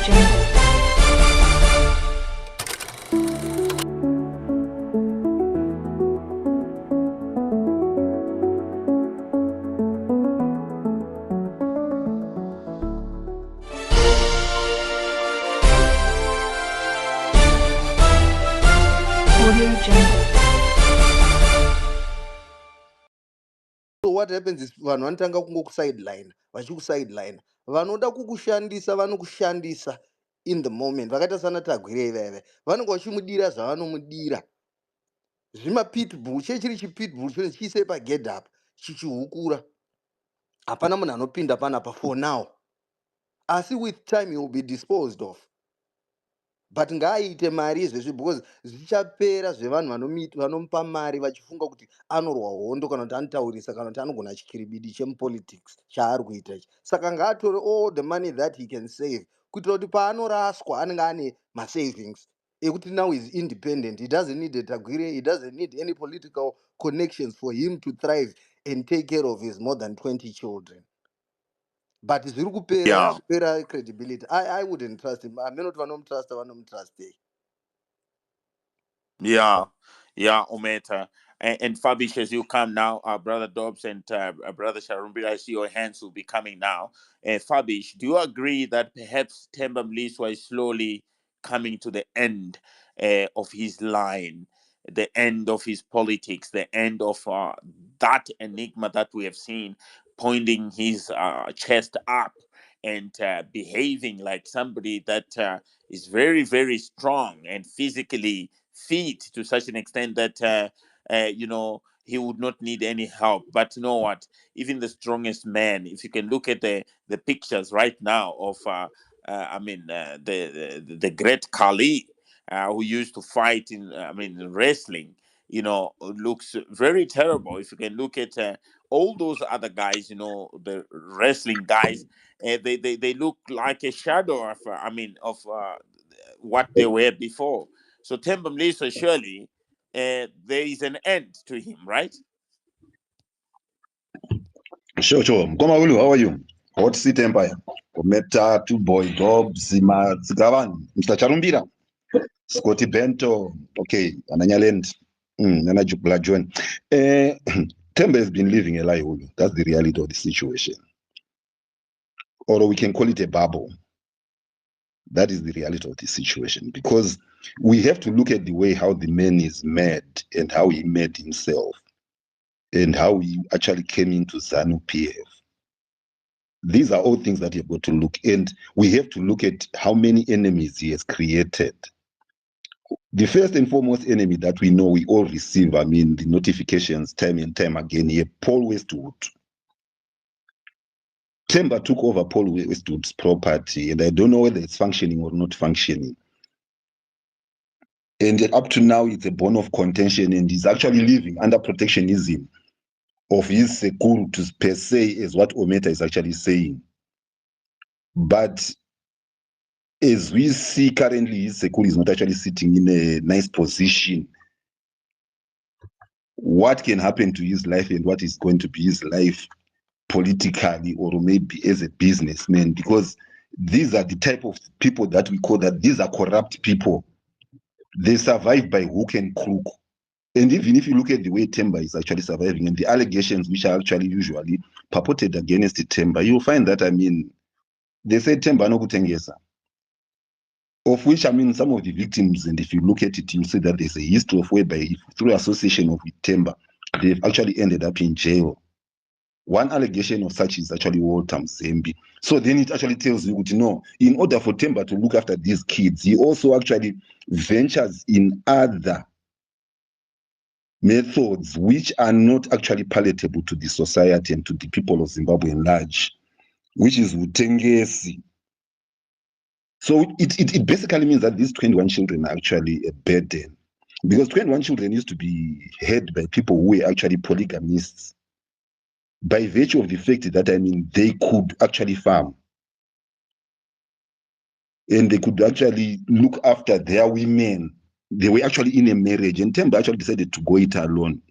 So what happens is vanhu vanotanga kungokusideline vachikusideline vanoda kukushandisa vanokushandisa in the moment vakaita sana Tagwire iveve vanenge vachimudira zvavanомudira zvimapitbull chiri chipitbull chine chiise pagedhe apa chichihukura hapana munhu anopinda panapa for now asi with time he will be disposed of. But ngaaite mari izvezvi because zvichapera zvevanhu vanomupa mari vachifunga kuti anorwa hondo kana kuti anotaurisa kana kuti anogona chikiribidi chemupolitics chaari kuita ichi. Saka ngaatore all the money that he can save kuitira kuti paanoraswa anenge ane masavings ekuti now is independent. He doesn't need a Tagwire, he doesn't need any political connections for him to thrive and take care of his more than 20 children. But zviri kupera yazvipera credibility. I wouldn't trust him. I'm not trust. Yeah, Ometa. And Fabish, as you come now, Brother Dobbs and Brother Sharumbira, I see your hands will be coming now. Fabish, do you agree that perhaps Themba Mliswa is slowly coming to the end of his line, the end of his politics, the end of that enigma that we have seen, pointing his chest up and behaving like somebody that is very, very strong and physically fit to such an extent that he would not need any help? But you know what, even the strongest man, if you can look at the pictures right now of the great Kali, who used to fight in wrestling, looks very terrible. If you can look at all those other guys, the wrestling guys, they look like a shadow of what they were before. So Themba Mliswa, surely there is an end to him, right? Sure. Mkomawulu, how are you? Hot Seat Empire. Ometa, Two Boy, Dobbs, Zikavan, Mr. Charumbira, Scotty Bento, okay, Ananyalend, Nana Jukla Joan. Themba has been living a lie. That's the reality of the situation. Or we can call it a bubble. That is the reality of the situation, because we have to look at the way how the man is made and how he made himself and how he actually came into ZANU-PF. These are all things that you've got to look, and we have to look at how many enemies he has created. The first and foremost enemy that we know we all receive, the notifications time and time again here, Paul Westwood. Themba took over Paul Westwood's property, and I don't know whether it's functioning or not functioning. And up to now, it's a bone of contention, and he's actually living under protectionism of his security per se, is what Ometa is actually saying. But as we see currently, his security is not actually sitting in a nice position. What can happen to his life and what is going to be his life politically or maybe as a businessman, because these are the type of people that we call that these are corrupt people. They survive by hook and crook. And even if you look at the way Themba is actually surviving and the allegations which are actually usually purported against Themba, you'll find that, they say Themba no kutengesa. Of which, some of the victims, and if you look at it, you'll see that there's a history of whereby through association with Themba, they've actually ended up in jail. One allegation of such is actually Walter Mzembe. So then it actually tells you, in order for Themba to look after these kids, he also actually ventures in other methods which are not actually palatable to the society and to the people of Zimbabwe in large, which is Utengesi. So it basically means that these 21 children are actually a burden, because 21 children used to be heard by people who were actually polygamists, by virtue of the fact that, they could actually farm. And they could actually look after their women. They were actually in a marriage. And Themba actually decided to go it alone.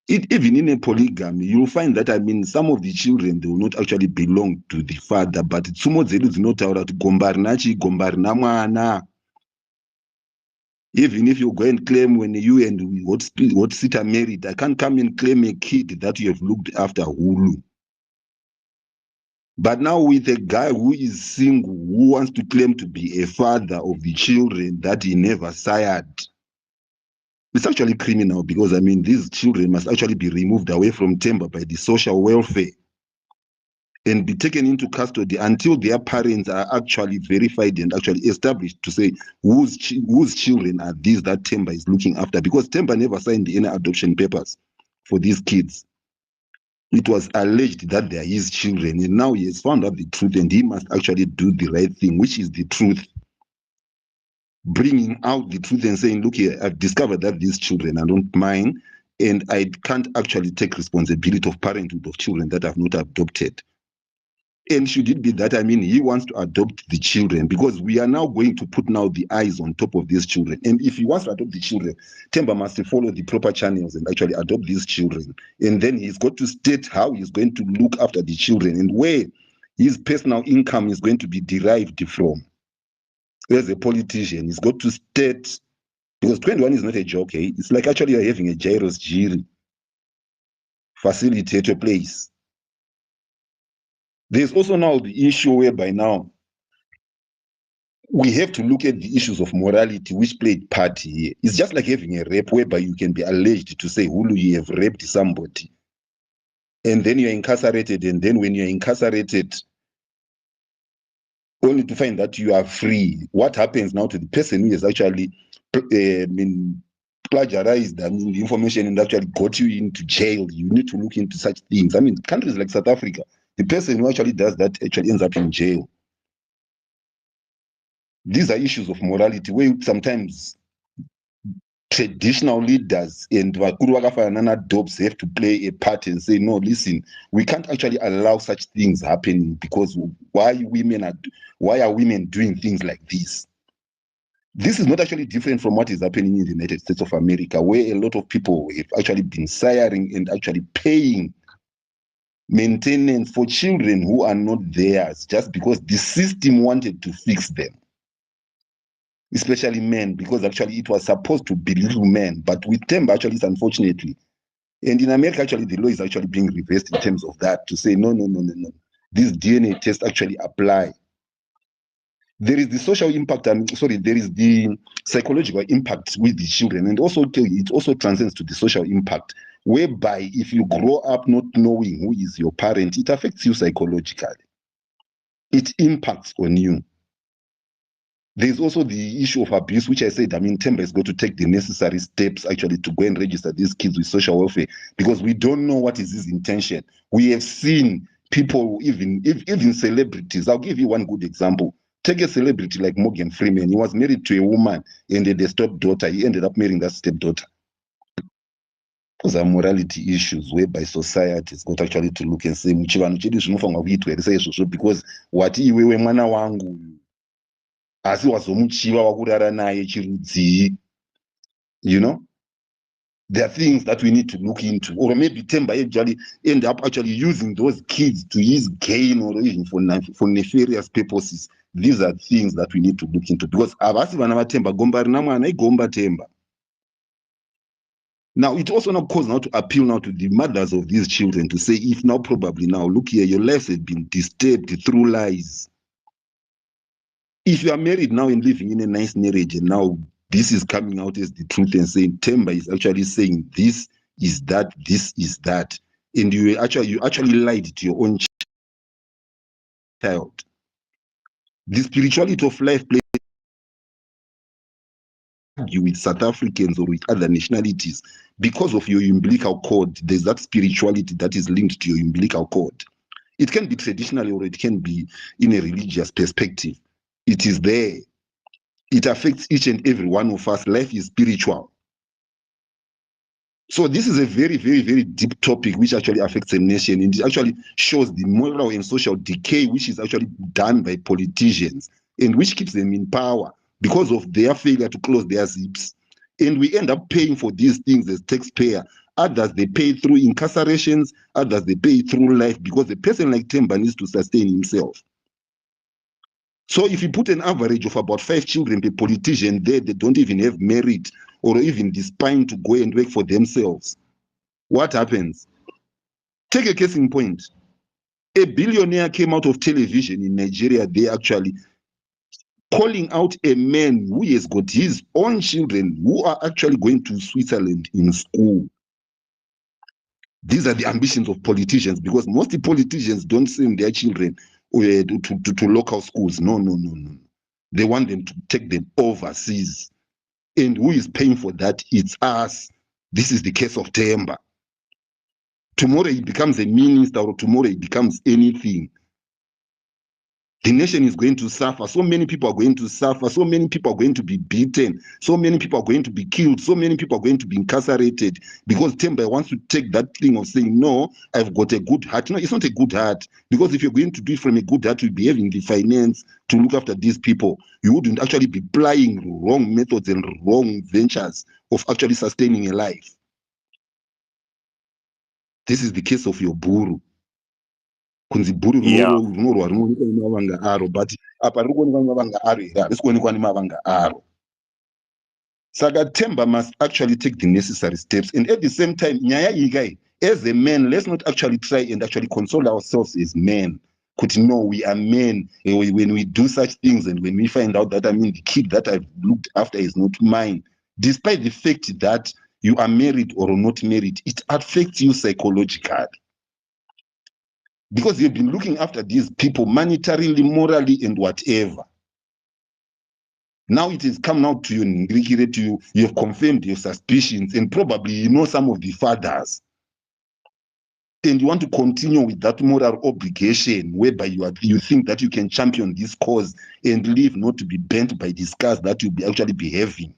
Even in a polygamy, you'll find that, I mean, some of the children, they will not actually belong to the father, but tsumo dzedu dzinotaura kuti gomba rinachi, gomba rina mwana. Even if you go and claim when you and what sit are married, I can't come and claim a kid that you have looked after Hulu. But now with a guy who is single, who wants to claim to be a father of the children that he never sired, it's actually criminal, because, I mean, these children must actually be removed away from Temba by the social welfare and be taken into custody until their parents are actually verified and actually established to say whose children are these that Temba is looking after, because Temba never signed any adoption papers for these kids. It was alleged that they are his children, and now he has found out the truth, and he must actually do the right thing, which is the truth. Bringing out the truth and saying, look here, I've discovered that these children are not mine, and I can't actually take responsibility of parenthood of children that I've not adopted. And should it be that, I mean, he wants to adopt the children, because we are now going to put now the eyes on top of these children. And if he wants to adopt the children, Temba must follow the proper channels and actually adopt these children. And then he's got to state how he's going to look after the children and where his personal income is going to be derived from. As a politician, he's got to state, because 21 is not a joke, eh? It's like actually you're having a gyros jiri facility at your place. There's also now the issue whereby now we have to look at the issues of morality which played part here. It's just like having a rape whereby you can be alleged to say, Hulu, you have raped somebody. And then you're incarcerated, and then when you're incarcerated, only to find that you are free. What happens now to the person who has actually plagiarized, I mean, the information and actually got you into jail? You need to look into such things. I mean, countries like South Africa, the person who actually does that actually ends up in jail. These are issues of morality where sometimes traditional leaders and Vakuru Wakafanana Dobs have to play a part and say, no, listen, we can't actually allow such things happening, because why are women doing things like this? This is not actually different from what is happening in the United States of America, where a lot of people have actually been siring and actually paying maintenance for children who are not theirs, just because the system wanted to fix them. Especially men, because actually it was supposed to belittle men, but with them actually, it's unfortunately, and in America actually the law is actually being reversed in terms of that, to say no, this DNA test actually apply. There is the social impact, there is the psychological impact with the children, and also it also transcends to the social impact, whereby if you grow up not knowing who is your parent, it affects you psychologically. It impacts on you. There's also the issue of abuse, which I said, I mean, Temba is going to take the necessary steps actually to go and register these kids with social welfare, because we don't know what is his intention. We have seen people, even celebrities. I'll give you one good example. Take a celebrity like Morgan Freeman. He was married to a woman and had a stepdaughter. He ended up marrying that stepdaughter. Those are morality issues whereby society has got actually to look and say, because what iwewe mwana wangu asi wazomuchiva wakurara naye chirudzii, you know, there are things that we need to look into. Or maybe Temba actually end up actually using those kids to his gain, or even for nefarious purposes. These are things that we need to look into, because avasi vana vaTemba gomba rina mwana igomba Temba. Now it also now calls now to appeal now to the mothers of these children to say, if now probably now look here, your lives have been disturbed through lies. If you are married now and living in a nice marriage, and now this is coming out as the truth and saying Temba is actually saying this is that, and you actually lied to your own child. The spirituality of life plays you with South Africans or with other nationalities because of your umbilical cord. There's that spirituality that is linked to your umbilical cord. It can be traditional or it can be in a religious perspective. It is there. It affects each and every one of us. Life is spiritual. So this is a very, very, very deep topic which actually affects a nation, and it actually shows the moral and social decay which is actually done by politicians and which keeps them in power because of their failure to close their zips. And we end up paying for these things as taxpayer Others, they pay through incarcerations. Others, they pay through life, because a person like Themba needs to sustain himself. So if you put an average of about 5 children per politician there, they don't even have merit or even the spine to go and work for themselves. What happens? Take a case in point. A billionaire came out of television in Nigeria. They actually calling out a man who has got his own children who are actually going to Switzerland in school. These are the ambitions of politicians, because most politicians don't send their children to local schools. No. They want them to take them overseas. And who is paying for that? It's us. This is the case of Themba. Tomorrow he becomes a minister, or tomorrow he becomes anything. The nation is going to suffer. So many people are going to suffer. So many people are going to be beaten. So many people are going to be killed. So many people are going to be incarcerated, because Themba wants to take that thing of saying, no, I've got a good heart. No, it's not a good heart, because if you're going to do it from a good heart, you'll be having the finance to look after these people. You wouldn't actually be plying wrong methods and wrong ventures of actually sustaining a life. This is the case of your buru. Kunzi buru runorwa rinoonekwa nemavanga aro, but apa riri kuonekwa nemavanga aro here, harisi kuonekwa nemavanga aro. Saka Themba must actually take the necessary steps, and at the same time, nyaya iyi, as a man, let's not actually try and actually console ourselves as men. Could know we are men when we do such things, and when we find out that, the kid that I've looked after is not mine, despite the fact that you are married or not married, it affects you psychologically. Because you've been looking after these people monetarily, morally, and whatever. Now it has come out to you, you have confirmed your suspicions, and probably you know some of the fathers. And you want to continue with that moral obligation whereby you think that you can champion this cause and live not to be bent by the scars that you'll be actually be having.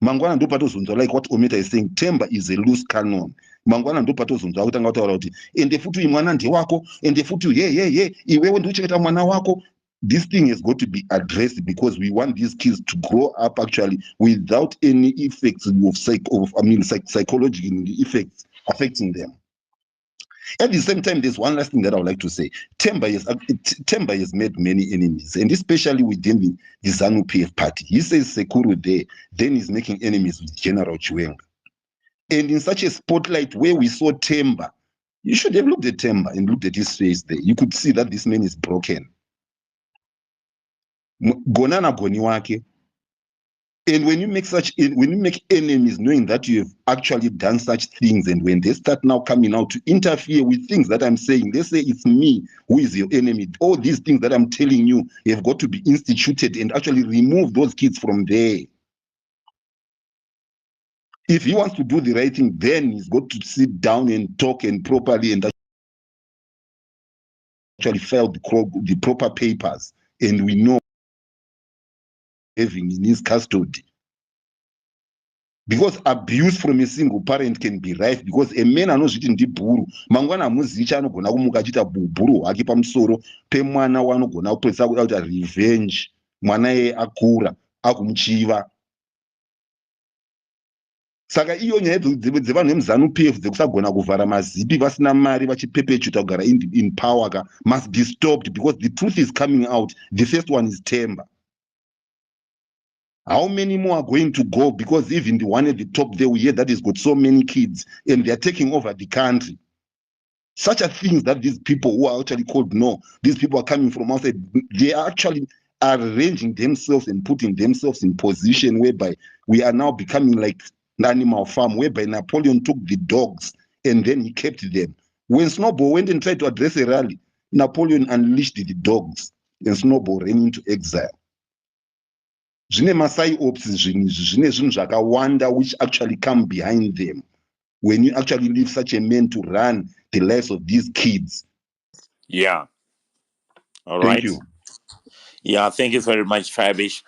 Mangwana ndo patozonzwa, like what Ometa is saying, Themba is a loose cannon. Mangwana ndo patozonzwa kutanga kutaura kuti ende futi uyu mwana ndewako, ende futi iwewe ndiuchengeta mwana wako. This thing has got to be addressed, because we want these kids to grow up actually without any effects of psychological effects affecting them. At the same time, there's one last thing that I would like to say. Themba has made many enemies, and especially within the ZANU-PF party. He says Sekuru there, then he's making enemies with General Chiwenga. And in such a spotlight where we saw Themba, you should have looked at Themba and looked at his face there. You could see that this man is broken. Gonana goni wake. And when you make enemies, knowing that you have actually done such things, and when they start now coming out to interfere with things that I'm saying, they say it's me who is your enemy. All these things that I'm telling you have got to be instituted and actually remove those kids from there. If he wants to do the right thing, then he's got to sit down and talk and properly and actually file the proper papers. And we know having in his custody. Because abuse from a single parent can be rife, because a man anozviti ndibhuru mangwana hamuzivi chaanogona kumuka achiita bhuru hwake pamusoro pemwana waanogona kupedzisa kuda kuita revenge mwana yeye akura akumuchiva. Saka iyo nyaya dzevanhu vemuZANU-PF dzekusagona kuvhara mazipi vasina mari vachipepechuta kugara in power must be stopped, because the truth is coming out. The first one is Themba. How many more are going to go? Because even the one at the top there, we hear that he's got so many kids and they're taking over the country. Such a things that these people who are actually called, no, these people are coming from outside. They are actually arranging themselves and putting themselves in position whereby we are now becoming like an animal farm, whereby Napoleon took the dogs and then he kept them. When Snowball went and tried to address a rally, Napoleon unleashed the dogs and Snowball ran into exile. Zvine masai ops zvine zvinhu zvakawanda which actually come behind them when you actually leave such a man to run the lives of these kids. Yeah. All Thank right. you. Yeah, thank you very much, Fabish.